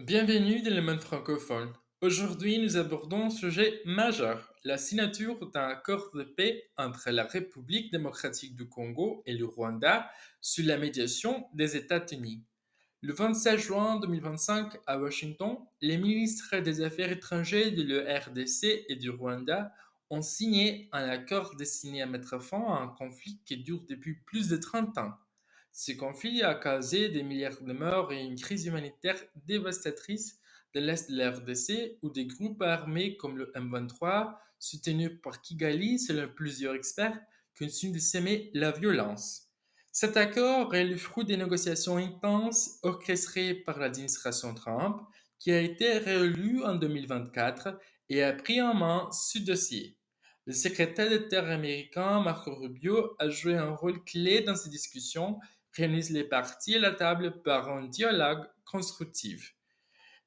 Bienvenue dans le monde francophone. Aujourd'hui, nous abordons un sujet majeur, la signature d'un accord de paix entre la République démocratique du Congo et le Rwanda sous la médiation des États-Unis. Le 27 juin 2025, à Washington, les ministres des Affaires étrangères de l'ERDC et du Rwanda ont signé un accord destiné à mettre fin à un conflit qui dure depuis plus de 30 ans. Ce conflit a causé des milliards de morts et une crise humanitaire dévastatrice de l'Est de la RDC où des groupes armés comme le M23, soutenus par Kigali selon plusieurs experts, continuent de semer la violence. Cet accord est le fruit des négociations intenses orchestrées par l'administration Trump, qui a été réélue en 2024 et a pris en main ce dossier. Le secrétaire d'État américain Marco Rubio a joué un rôle clé dans ces discussions, réunissent les parties à la table par un dialogue constructif.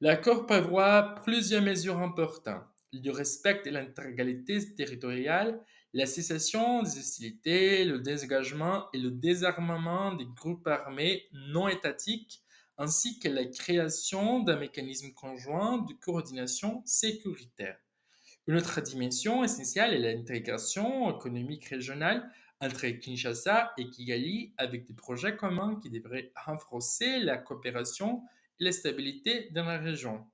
L'accord prévoit plusieurs mesures importantes. Il respecte l'intégralité territoriale, la cessation des hostilités, le désengagement et le désarmement des groupes armés non étatiques, ainsi que la création d'un mécanisme conjoint de coordination sécuritaire. Une autre dimension essentielle est l'intégration économique régionale entre Kinshasa et Kigali avec des projets communs qui devraient renforcer la coopération et la stabilité dans la région.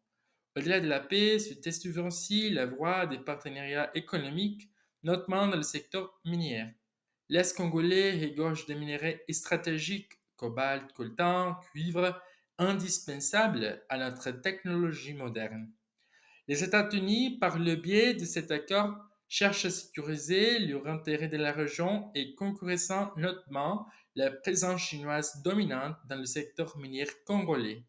Au-delà de la paix, se teste aussi la voie des partenariats économiques, notamment dans le secteur minier. L'Est congolais regorge de minerais stratégiques, cobalt, coltan, cuivre, indispensables à notre technologie moderne. Les États-Unis, par le biais de cet accord, cherchent à sécuriser leur intérêt de la région et concurrençant notamment la présence chinoise dominante dans le secteur minier congolais.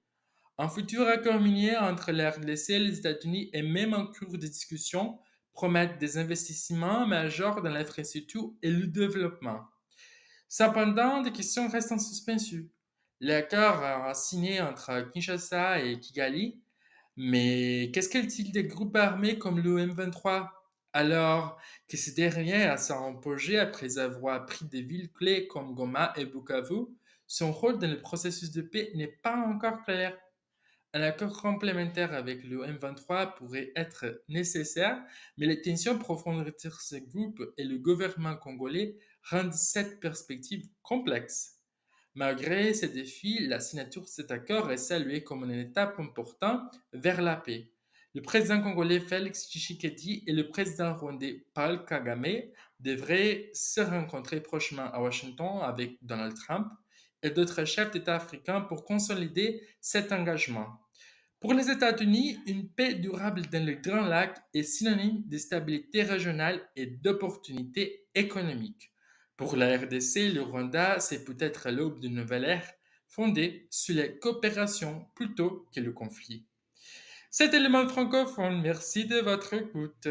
Un futur accord minier entre la RDC et les États-Unis est même en cours de discussion, promettent des investissements majeurs dans l'infrastructure et le développement. Cependant, des questions restent en suspension. L'accord signé entre Kinshasa et Kigali, mais qu'est-ce qu'il des groupes armés comme le M23 alors que ces derniers s'est imposé après avoir pris des villes clés comme Goma et Bukavu? Son rôle dans le processus de paix n'est pas encore clair. Un accord complémentaire avec le M23 pourrait être nécessaire, mais les tensions profondes entre ces groupes et le gouvernement congolais rendent cette perspective complexe. Malgré ces défis, la signature de cet accord est saluée comme une étape importante vers la paix. Le président congolais Félix Tshisekedi et le président rwandais Paul Kagame devraient se rencontrer prochainement à Washington avec Donald Trump et d'autres chefs d'État africains pour consolider cet engagement. Pour les États-Unis, une paix durable dans le Grand Lac est synonyme de stabilité régionale et d'opportunités économiques. Pour la RDC, le Rwanda, c'est peut-être l'aube d'une nouvelle ère fondée sur la coopération plutôt que le conflit. C'était le monde francophone. Merci de votre écoute.